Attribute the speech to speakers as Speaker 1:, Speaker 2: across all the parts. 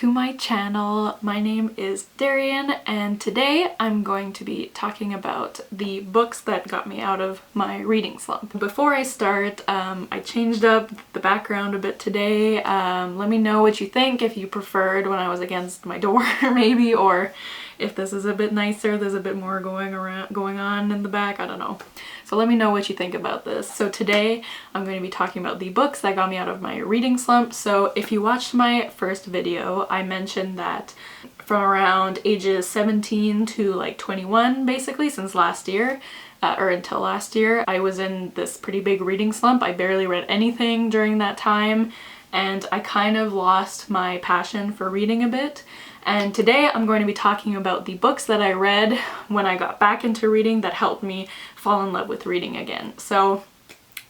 Speaker 1: to my channel. My name is Darian and today I'm going to be talking about the books that got me out of my reading slump. Before I start, I changed up the background a bit today. Let me know what you think, if you preferred when I was against my door maybe, or if this is a bit nicer, there's a bit more going on in the back, I don't know. So let me know what you think about this. So today I'm going to be talking about the books that got me out of my reading slump. So if you watched my first video, I mentioned that from around ages 17 to like 21 basically, since last year, or until last year, I was in this pretty big reading slump. I barely read anything during that time and I kind of lost my passion for reading a bit. And today I'm going to be talking about the books that I read when I got back into reading that helped me fall in love with reading again. So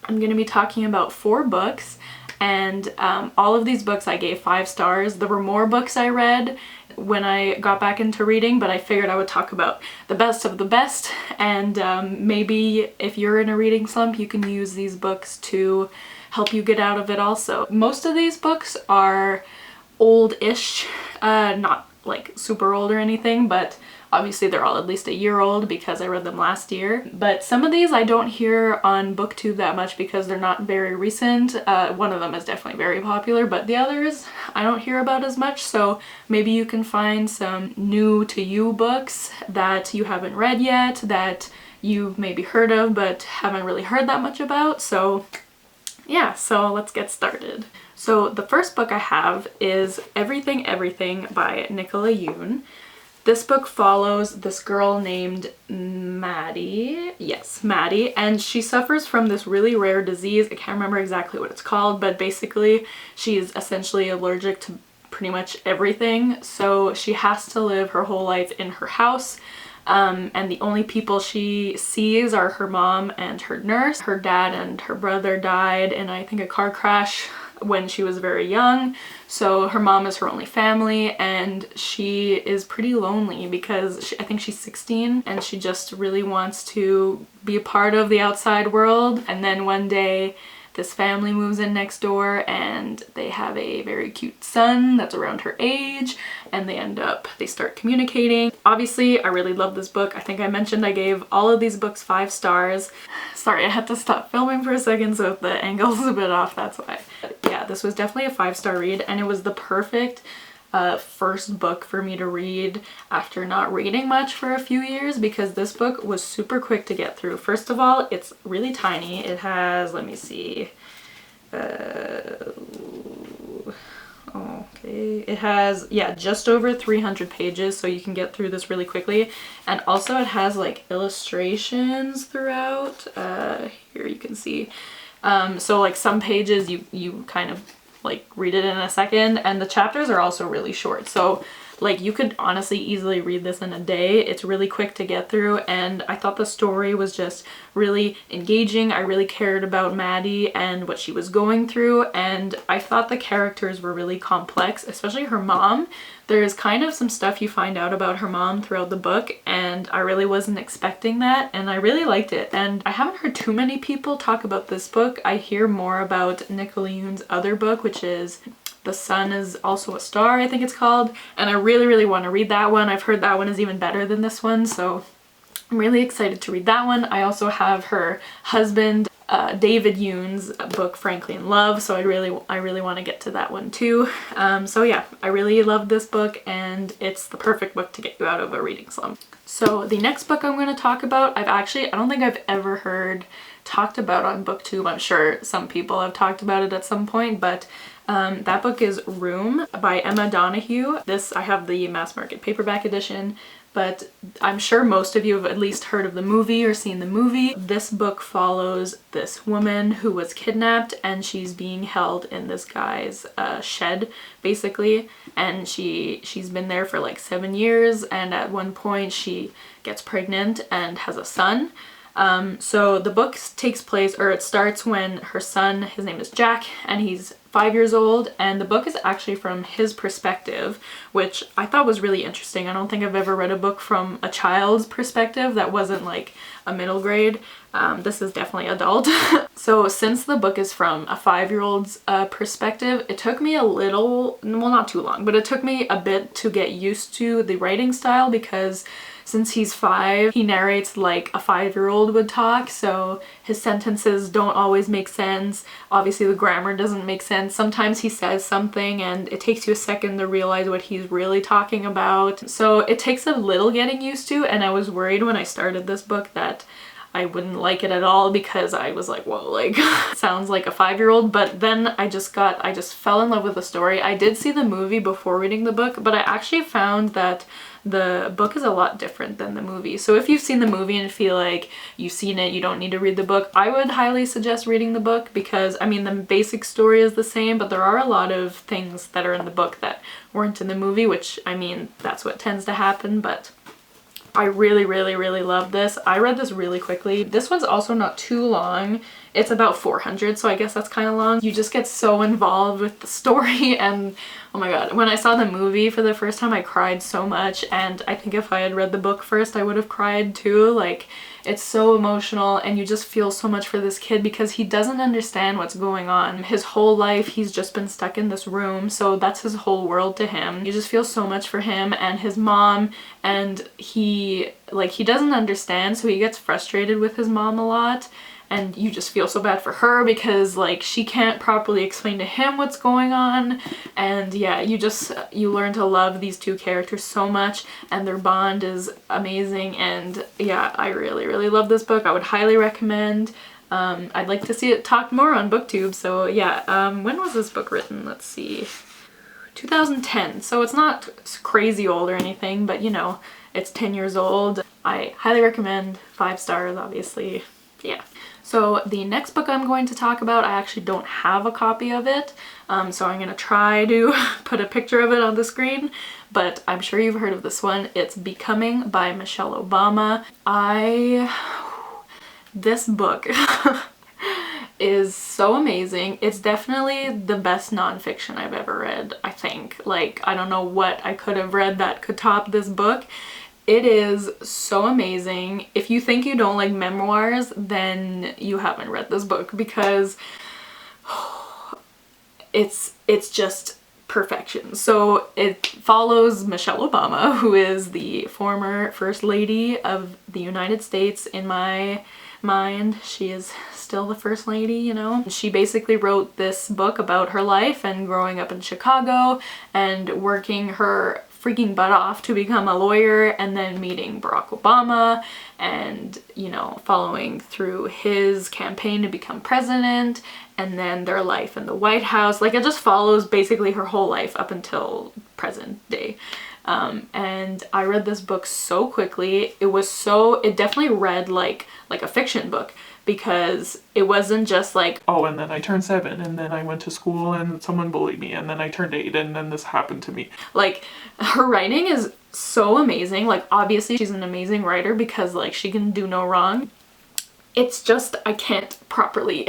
Speaker 1: I'm going to be talking about 4 books, and all of these books I gave 5 stars. There were more books I read when I got back into reading, but I figured I would talk about the best of the best, and maybe if you're in a reading slump you can use these books to help you get out of it also. Most of these books are old-ish, not like super old or anything, but obviously they're all at least a year old because I read them last year. But some of these I don't hear on BookTube that much because they're not very recent. One of them is definitely very popular, but the others I don't hear about as much, so maybe you can find some new to you books that you haven't read yet, that you've maybe heard of but haven't really heard that much about. So yeah, so let's get started. So the first book I have is Everything Everything by Nicola Yoon. This book follows this girl named Maddie. Yes, Maddie. And she suffers from this really rare disease. I can't remember exactly what it's called, but basically she's essentially allergic to pretty much everything. So she has to live her whole life in her house. And the only people she sees are her mom and her nurse. Her dad and her brother died in, I think, a car crash when she was very young, so her mom is her only family, and she is pretty lonely because I think she's 16 and she just really wants to be a part of the outside world. And then one day this family moves in next door and they have a very cute son that's around her age, and they start communicating. Obviously I really love this book. I think I mentioned I gave all of these books 5 stars. Sorry, I had to stop filming for a second, so if the angle's a bit off, that's why. But yeah, this was definitely a 5-star read, and it was the perfect first book for me to read after not reading much for a few years, because this book was super quick to get through. First of all, it's really tiny. It has, let me see, okay, it has, yeah, just over 300 pages, so you can get through this really quickly. And also it has like illustrations throughout. Here you can see. So like some pages you kind of like read it in a second, and the chapters are also really short, so like you could honestly easily read this in a day. It's really quick to get through, and I thought the story was just really engaging. I really cared about Maddie and what she was going through, and I thought the characters were really complex, especially her mom. There's kind of some stuff you find out about her mom throughout the book, and I really wasn't expecting that, and I really liked it. And I haven't heard too many people talk about this book. I hear more about Nicola Yoon's other book, which is The Sun Is Also a Star, I think it's called, and I really want to read that one. I've heard that one is even better than this one, so I'm really excited to read that one. I also have her husband David Yoon's book Frankly in Love, so I really want to get to that one too. So yeah, I really love this book, and it's the perfect book to get you out of a reading slump. So the next book I'm going to talk about, I don't think I've ever heard talked about on BookTube. I'm sure some people have talked about it at some point, but that book is Room by Emma Donoghue. This, I have the mass market paperback edition, but I'm sure most of you have at least heard of the movie or seen the movie. This book follows this woman who was kidnapped, and she's being held in this guy's shed basically, and she's been there for like 7 years, and at one point she gets pregnant and has a son. So the book takes place, or it starts when her son, his name is Jack, and he's 5 years old, and the book is actually from his perspective, which I thought was really interesting. I don't think I've ever read a book from a child's perspective that wasn't like a middle grade. This is definitely adult. So since the book is from a 5-year-old's perspective, it took me a little, well, not too long, but it took me a bit to get used to the writing style, because since he's 5, he narrates like a 5-year-old would talk, so his sentences don't always make sense. Obviously the grammar doesn't make sense. Sometimes he says something and it takes you a second to realize what he's really talking about. So it takes a little getting used to, and I was worried when I started this book that I wouldn't like it at all, because I was like, whoa, like sounds like a 5-year-old. But then I just fell in love with the story. I did see the movie before reading the book, but I actually found that the book is a lot different than the movie. So if you've seen the movie and feel like you've seen it, you don't need to read the book, I would highly suggest reading the book, because I mean the basic story is the same, but there are a lot of things that are in the book that weren't in the movie, which I mean that's what tends to happen. But I really love this. I read this really quickly. This one's also not too long. It's about 400, so I guess that's kind of long. You just get so involved with the story, and oh my god, when I saw the movie for the first time I cried so much, and I think if I had read the book first I would have cried too. Like, it's so emotional, and you just feel so much for this kid because he doesn't understand what's going on. His whole life he's just been stuck in this room, so that's his whole world to him. You just feel so much for him and his mom, and he doesn't understand, so he gets frustrated with his mom a lot. And you just feel so bad for her because like she can't properly explain to him what's going on. And yeah, you learn to love these two characters so much, and their bond is amazing. And yeah, I really love this book. I would highly recommend. I'd like to see it talked more on BookTube. So yeah, when was this book written? Let's see. 2010. So it's not crazy old or anything, but you know, it's 10 years old. I highly recommend. 5 stars, obviously. Yeah. So the next book I'm going to talk about, I actually don't have a copy of it, so I'm gonna try to put a picture of it on the screen, but I'm sure you've heard of this one. It's Becoming by Michelle Obama. This book is so amazing. It's definitely the best nonfiction I've ever read, I think. Like, I don't know what I could have read that could top this book. It is so amazing. If you think you don't like memoirs, then you haven't read this book, because it's just perfection. So it follows Michelle Obama, who is the former First Lady of the United States. In my mind, she is still the First Lady, you know? She basically wrote this book about her life and growing up in Chicago and working her freaking butt off to become a lawyer, and then meeting Barack Obama and, you know, following through his campaign to become president, and then their life in the White House. Like, it just follows basically her whole life up until present day. And I read this book so quickly. It definitely read like a fiction book, because it wasn't just like, oh, and then I turned 7 and then I went to school and someone bullied me and then I turned 8 and then this happened to me. Like, her writing is so amazing. Like, obviously she's an amazing writer because like she can do no wrong. It's just, I can't properly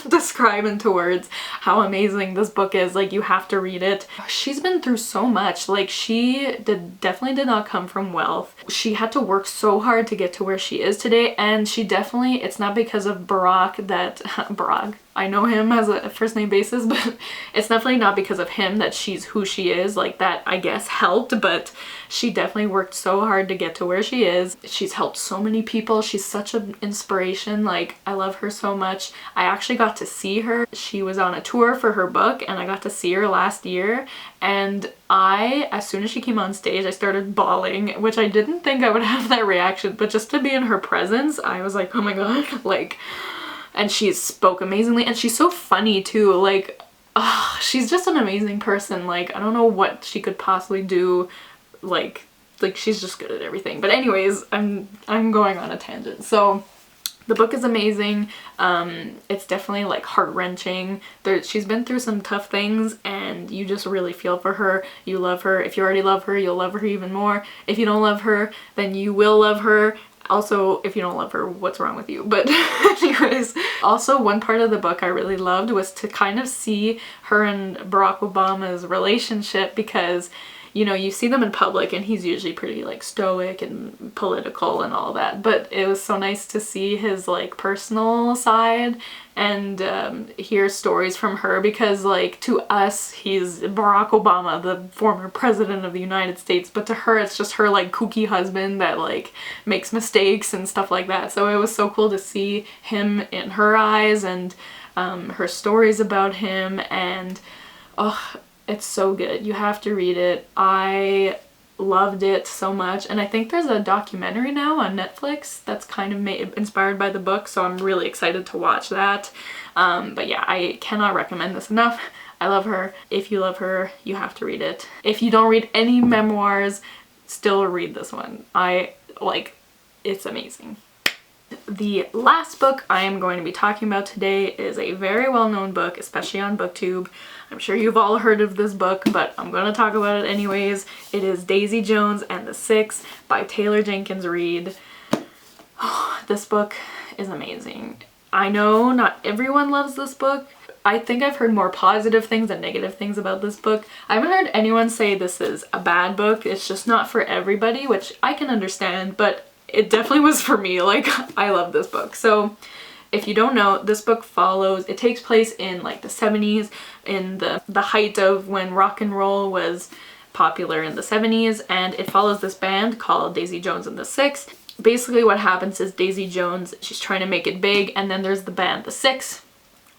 Speaker 1: describe into words how amazing this book is. Like, you have to read it. She's been through so much. Like, she definitely did not come from wealth. She had to work so hard to get to where she is today, and it's not because of Barack, I know him as a first name basis, but it's definitely not because of him that she's who she is. Like, that I guess helped, but she definitely worked so hard to get to where she is. She's helped so many people. She's such an inspiration. Like, I love her so much. I actually got to see her. She was on a tour for her book, and I got to see her last year, and as soon as she came on stage, I started bawling, which I didn't think I would have that reaction, but just to be in her presence, I was like, oh my god, like. And she spoke amazingly, and she's so funny too. Like, she's just an amazing person. Like, I don't know what she could possibly do. Like she's just good at everything. But anyways, I'm going on a tangent. So the book is amazing. It's definitely like heart-wrenching. She's been through some tough things, and you just really feel for her. You love her. If you already love her, you'll love her even more. If you don't love her, then you will love her. Also, if you don't love her, what's wrong with you? But anyways, Also, one part of the book I really loved was to kind of see her and Barack Obama's relationship, because you know, you see them in public and he's usually pretty like stoic and political and all that, but it was so nice to see his like personal side and hear stories from her, because like to us he's Barack Obama, the former president of the United States, but to her it's just her like kooky husband that like makes mistakes and stuff like that. So it was so cool to see him in her eyes and her stories about him, and oh, it's so good. You have to read it. I loved it so much, and I think there's a documentary now on Netflix that's kind of inspired by the book, so I'm really excited to watch that. But yeah, I cannot recommend this enough. I love her. If you love her, you have to read it. If you don't read any memoirs, still read this one. It's amazing. The last book I am going to be talking about today is a very well-known book, especially on BookTube. I'm sure you've all heard of this book, but I'm going to talk about it anyways. It is Daisy Jones and the Six by Taylor Jenkins Reid. Oh, this book is amazing. I know not everyone loves this book. I think I've heard more positive things than negative things about this book. I haven't heard anyone say this is a bad book. It's just not for everybody, which I can understand, but it definitely was for me. Like, I love this book. So if you don't know, this book it takes place in like the 70s, in the height of when rock and roll was popular in the 70s, and it follows this band called Daisy Jones and the Six. Basically what happens is Daisy Jones, she's trying to make it big, and then there's the band The Six,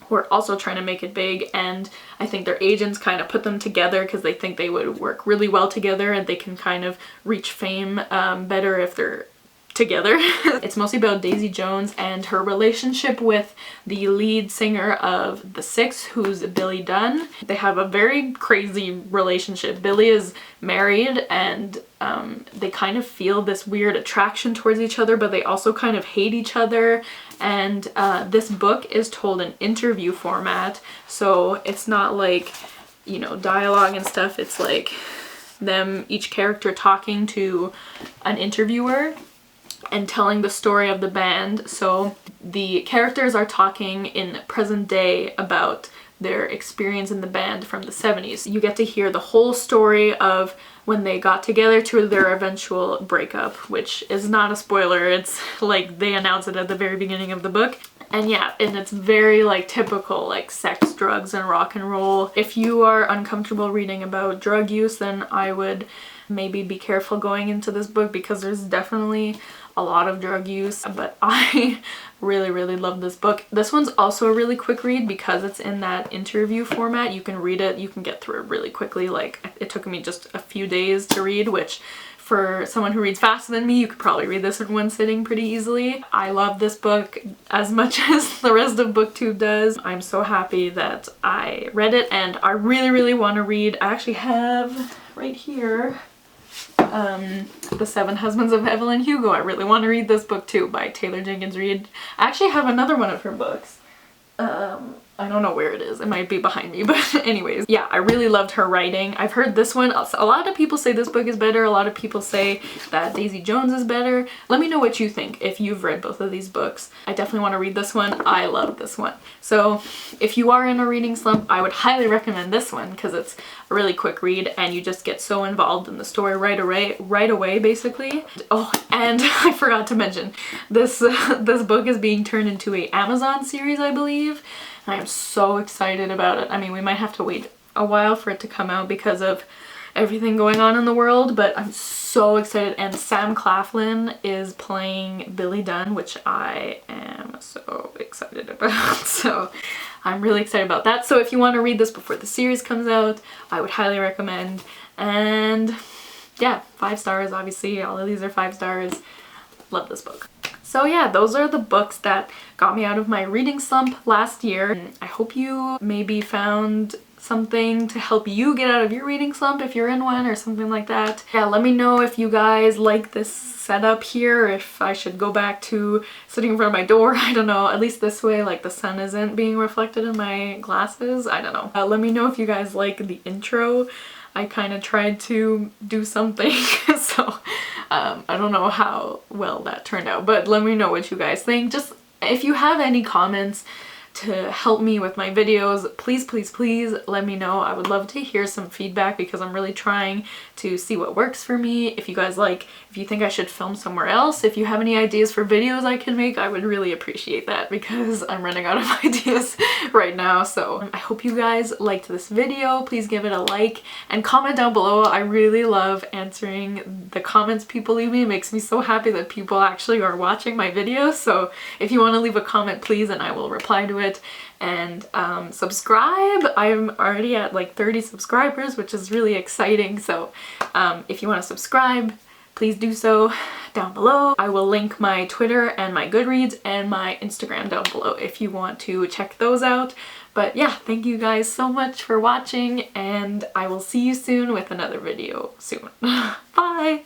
Speaker 1: who are also trying to make it big, and I think their agents kind of put them together because they think they would work really well together and they can kind of reach fame better if they're together. It's mostly about Daisy Jones and her relationship with the lead singer of The Six, who's Billy Dunn. They have a very crazy relationship. Billy is married, and they kind of feel this weird attraction towards each other, but they also kind of hate each other. And this book is told in interview format, so it's not like, you know, dialogue and stuff. It's like each character talking to an interviewer and telling the story of the band. So the characters are talking in present day about their experience in the band from the 70s. You get to hear the whole story of when they got together to their eventual breakup, which is not a spoiler. It's like they announce it at the very beginning of the book. And yeah, and it's very like typical like sex, drugs, and rock and roll. If you are uncomfortable reading about drug use, then I would maybe be careful going into this book, because there's definitely a lot of drug use, but I really love this book. This one's also a really quick read because it's in that interview format. You can read it, you can get through it really quickly. Like, it took me just a few days to read, which for someone who reads faster than me, you could probably read this in one sitting pretty easily. I love this book as much as the rest of BookTube does. I'm so happy that I read it, and I really want to read. I actually have right here The Seven Husbands of Evelyn Hugo. I really want to read this book too, by Taylor Jenkins Reid. I actually have another one of her books. I don't know where it is. It might be behind me, but anyways. Yeah, I really loved her writing. I've heard this one. A lot of people say this book is better. A lot of people say that Daisy Jones is better. Let me know what you think if you've read both of these books. I definitely want to read this one. I love this one. So if you are in a reading slump, I would highly recommend this one because it's a really quick read and you just get so involved in the story right away basically. Oh, and I forgot to mention, this book is being turned into an Amazon series, I believe. I am so excited about it. I mean, we might have to wait a while for it to come out because of everything going on in the world, but I'm so excited. And Sam Claflin is playing Billy Dunn, which I am so excited about. So I'm really excited about that. So if you want to read this before the series comes out, I would highly recommend. And yeah, 5 stars, obviously. All of these are 5 stars. Love this book. So yeah, those are the books that got me out of my reading slump last year. I hope you maybe found something to help you get out of your reading slump if you're in one or something like that. Yeah, let me know if you guys like this setup here, if I should go back to sitting in front of my door. I don't know, at least this way like the sun isn't being reflected in my glasses. I don't know. Let me know if you guys like the intro. I kind of tried to do something, so I don't know how well that turned out, but let me know what you guys think. Just If you have any comments to help me with my videos, please, please, please let me know. I would love to hear some feedback because I'm really trying to see what works for me. If you guys if you think I should film somewhere else, if you have any ideas for videos I can make, I would really appreciate that because I'm running out of ideas right now. So I hope you guys liked this video. Please give it a like and comment down below. I really love answering the comments people leave me. It makes me so happy that people actually are watching my videos. So if you want to leave a comment, please, and I will reply to it. And subscribe. I'm already at like 30 subscribers, which is really exciting. So if you want to subscribe, please do so down below. I will link my Twitter and my Goodreads and my Instagram down below if you want to check those out. But yeah, thank you guys so much for watching, and I will see you soon with another video soon. Bye!